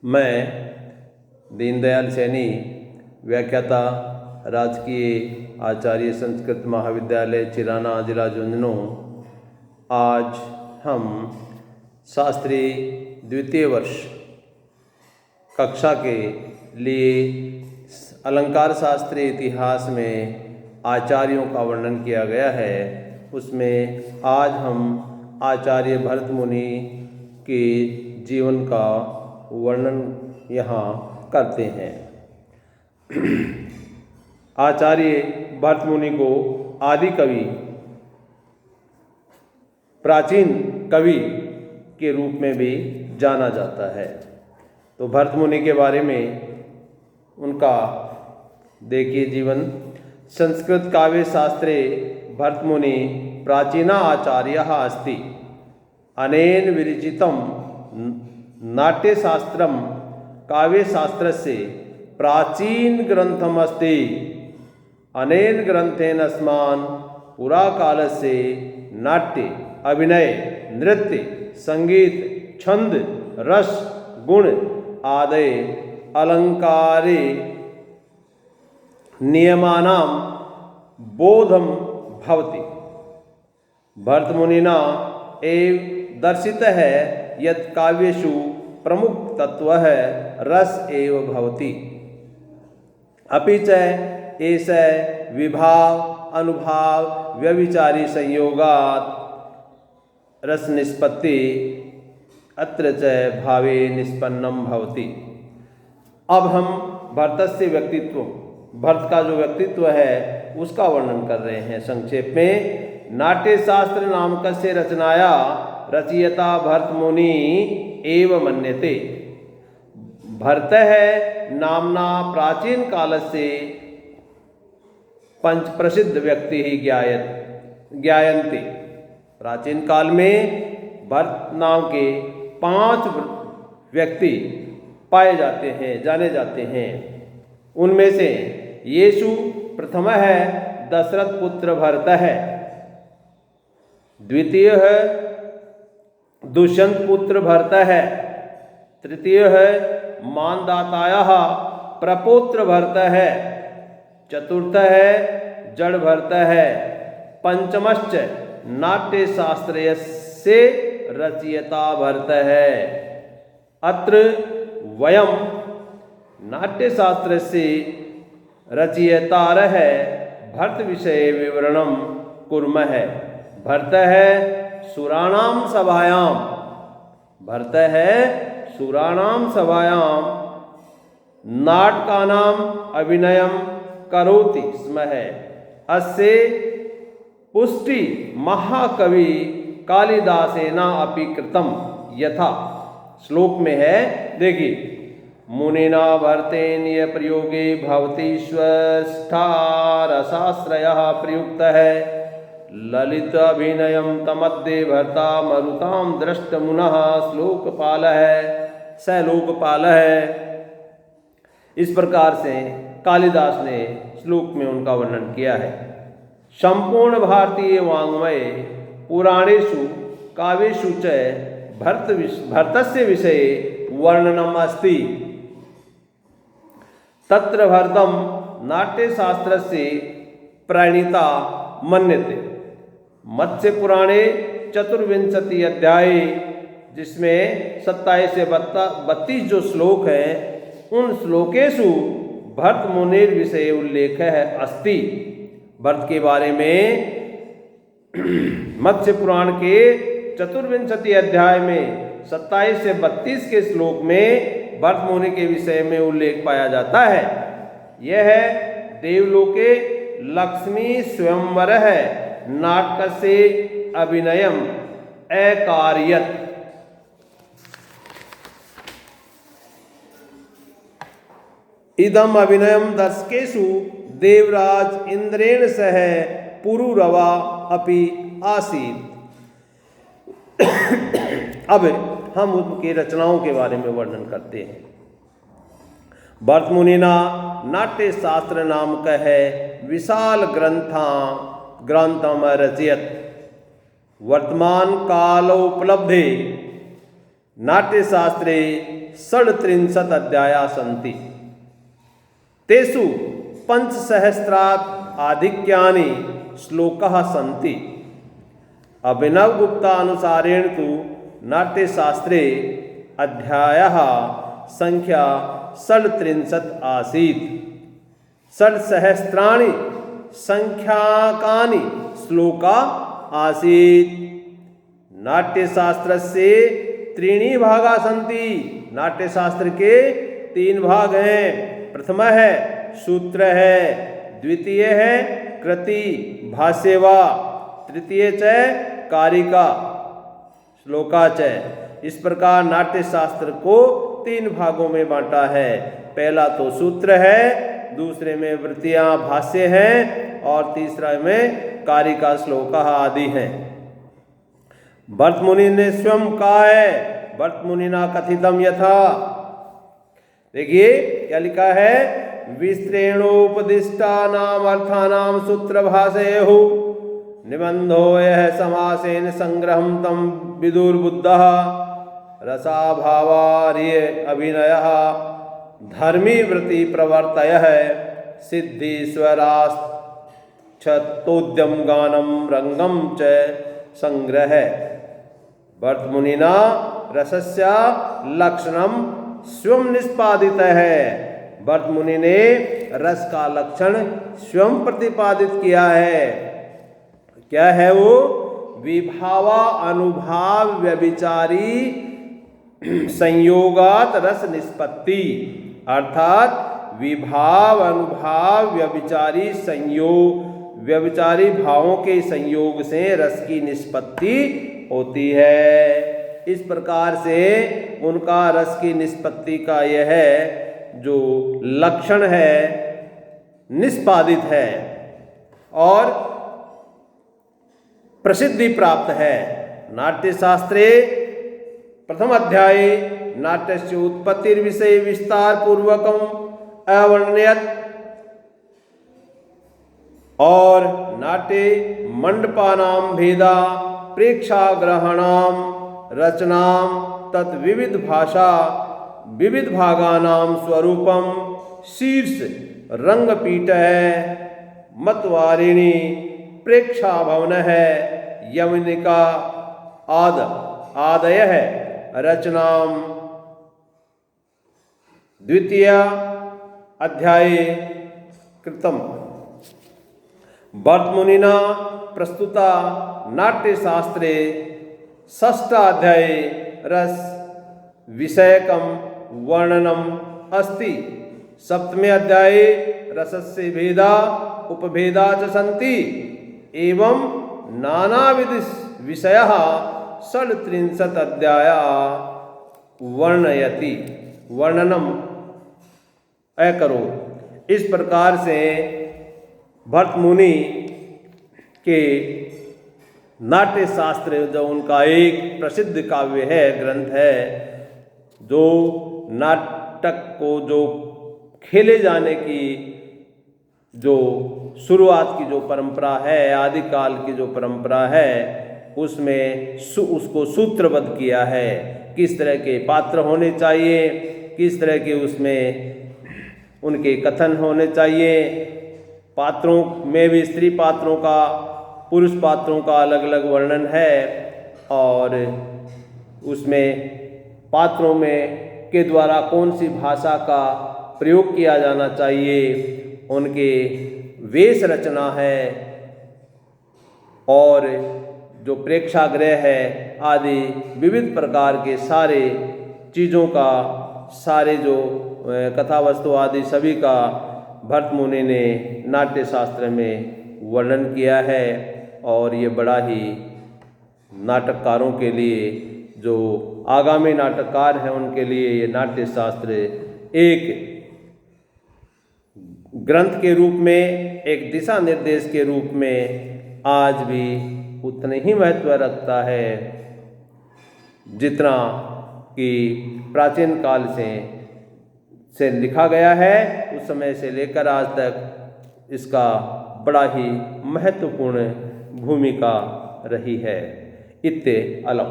मैं दीनदयाल सैनी व्याख्याता राजकीय आचार्य संस्कृत महाविद्यालय चिराना जिला झुंझुनू। आज हम शास्त्री द्वितीय वर्ष कक्षा के लिए अलंकार शास्त्रीय इतिहास में आचार्यों का वर्णन किया गया है। उसमें आज हम आचार्य भरत मुनि के जीवन का वर्णन यहाँ करते हैं। आचार्य भरत मुनि को आदि कवि, प्राचीन कवि के रूप में भी जाना जाता है। तो भरत मुनि के बारे में उनका देखिए जीवन। संस्कृत काव्य शास्त्रे भरत मुनि प्राचीना आचार्यः अस्ति। अनेन विरचितं नाट्यशास्त्रं काव्यशास्त्रस्य प्राचीन ग्रंथमस्ति। अनेन ग्रंथेन अस्मान् पुराकालस्य नाट्य, अभिनय, नृत्य, संगीत, छंद, रस, गुण आदि अलंकारे नियमानां बोधं भवति। भरत मुनिना एव दर्शितः यत् काव्येषु प्रमुख तत्वः रस एव भवति। अपि च एष विभाव अनुभाव व्यभिचारी संयोगात् रस निष्पत्ति अत्र च भावे निष्पन्नं भवति। अब हम भरतस्य व्यक्तित्व, भरत का जो व्यक्तित्व है उसका वर्णन कर रहे हैं संक्षेप में। नाट्यशास्त्र नामकस्य रचनाया रचयिता भरत मुनि एव मन्यते। भरत है नामना प्राचीन कालस्य पंच प्रसिद्ध व्यक्ति ही ज्ञायन्ते। प्राचीन काल में भरत नाम के 5 व्यक्ति पाए जाते हैं, जाने जाते हैं। उनमें से येषु प्रथम है दशरथ पुत्र भरत है, द्वितीय है दुष्यंत पुत्र भरत है, तृतीय है मानदातायाः प्रपौत्र भरत है, चतुर्थ है जड़ भरत है, पंचमश्च नाट्यशास्त्रस्य रचयिता भरत है। अत्र वयं नाट्यशास्त्रस्य रचयितारः भरत विषये विवरणं कुर्मः। भरत है सुराणां सभायां, भरत है सुराणां सभायां नाटकानां अभिनयं करोति स्म। अस्य पुष्टि महाकवि कालिदासेना अपि कृतं। यथा श्लोक में है, देखिए, मुनिना भरतेन ये प्रयोगे भवति स्वस्थारसाश्रयः प्रयुक्तः ललित अभिनयं तमध्ये भरता मरुतां दृष्टमुनः श्लोकपालः स लोकपालः। इस प्रकार से कालिदास ने श्लोक में उनका वर्णन किया है। संपूर्ण भारतीय वाङ्मय पुराणेषु काव्येषु च भरतस्य विषये वर्णनम् अस्ति। तत्र भरतं नाट्यशास्त्रस्य प्रणेता मन्यते। मत्स्य पुराणे 24 अध्याय, जिसमें 27 से 32 जो श्लोक हैं, उन श्लोकेषु भरत मुनिर विषय उल्लेख है अस्ति। भरत के बारे में मत्स्य पुराण के 24 अध्याय में 27 से 32 के श्लोक में भरत मुनि के विषय में उल्लेख पाया जाता है। यह है देवलोके लक्ष्मी स्वयंवर है नाटकस्य अभिनयम अकारयत्। इदम अभिनयम दर्शकेषु देवराज इंद्रेण सह पुरुरवा अपि आसीत्। अब हम उनके रचनाओं के बारे में वर्णन करते हैं। भरत मुनिना नाट्यशास्त्र नामक है विशाल ग्रंथम रचयत। वर्तमान कालोपलब्धे नाट्यशास्त्रे 37 अध्याया सन्ति। तेषु 5,000 आधिक्यानि श्लोकाः सन्ति। अभिनवगुप्तानुसारेण तु नाट्यशास्त्रे अध्यायः संख्या 37 आसीत्। 6,000 संख्याकानि श्लोका आसीत्। नाट्यशास्त्रस्य 3 भागा सन्ति। नाट्यशास्त्र के 3 भाग हैं। प्रथम है सूत्र है, द्वितीय है कृति भाष्य व तृतीय च कारिका श्लोका च। इस प्रकार नाट्यशास्त्र को 3 भागों में बांटा है। पहला तो सूत्र है, दूसरे में वृत्तियां भाष्य हैं और तीसरा में कारिका श्लोका आदि हैं। भरत मुनि ने स्वयं कहा है, भरत मुनिना कथितम यथा। देखिए क्या लिखा है, विस्तृणोपदिष्टानाम अर्थानाम सूत्र भाषेहु निबंधो यह समासेन संग्रहम तम विदुर्बुद्धः रसाभावार्य अभिनयः धर्मी वृत्ति प्रवर्तयः सिद्धीश्वराश्चतोद्यम गानम रंगम च संग्रह। भरत मुनिना रसस्य लक्षणम स्वयं निष्पादित है। भरत मुनि ने रस का लक्षण स्वयं प्रतिपादित किया है। क्या है वो? विभावा अनुभाव व्यभिचारी संयोगात रस निष्पत्ति। अर्थात विभाव अनुभाव व्यभिचारी संयोग, व्यभिचारी भावों के संयोग से रस की निष्पत्ति होती है। इस प्रकार से उनका रस की निष्पत्ति का यह जो लक्षण है निष्पादित है और प्रसिद्धि प्राप्त है। नाट्यशास्त्रे प्रथम अध्याय नाट्यस्य उत्पत्तिर्विषये विस्तार पूर्वकम अवर्णयत् और नाट्य मंडपानां भेदा प्रेक्षाग्रहणाम रचनाम तत् विविध भाषा विविध भागानां स्वरूपम शीर्ष रंगपीठ है मतवारिणी प्रेक्षाभवन है यवनिका आदय है रचनाम। द्वितीय अध्याय कृतम। भरत मुनिना प्रस्तुता नाट्यशास्त्रे षष्ठाध्याय रस विषयकम वर्णनम अस्ति। सप्तमे अध्याये रसस्य भेदा उपभेदा च सन्ति एवं नानाविध विषयः 37 अध्याया वर्णयति वर्णनम अकरो। इस प्रकार से भरत मुनि के नाट्यशास्त्र जो उनका एक प्रसिद्ध काव्य है, ग्रंथ है, जो नाटक को जो खेले जाने की जो शुरुआत की जो परंपरा है, आदिकाल की जो परंपरा है, उसमें उसको सूत्रबद्ध किया है। किस तरह के पात्र होने चाहिए, किस तरह के उसमें उनके कथन होने चाहिए। पात्रों में भी स्त्री पात्रों का, पुरुष पात्रों का अलग अलग वर्णन है और उसमें पात्रों में के द्वारा कौन सी भाषा का प्रयोग किया जाना चाहिए, उनके वेश रचना है और जो प्रेक्षागृह है आदि विविध प्रकार के सारे चीज़ों का, सारे जो कथा वस्तु आदि सभी का भरत मुनि ने नाट्यशास्त्र में वर्णन किया है। और ये बड़ा ही नाटककारों के लिए, जो आगामी नाटककार हैं, उनके लिए ये नाट्यशास्त्र एक ग्रंथ के रूप में, एक दिशा निर्देश के रूप में आज भी उतने ही महत्व रखता है जितना कि प्राचीन काल से लिखा गया है। उस समय से लेकर आज तक इसका बड़ा ही महत्वपूर्ण भूमिका रही है। इत्ते अलम।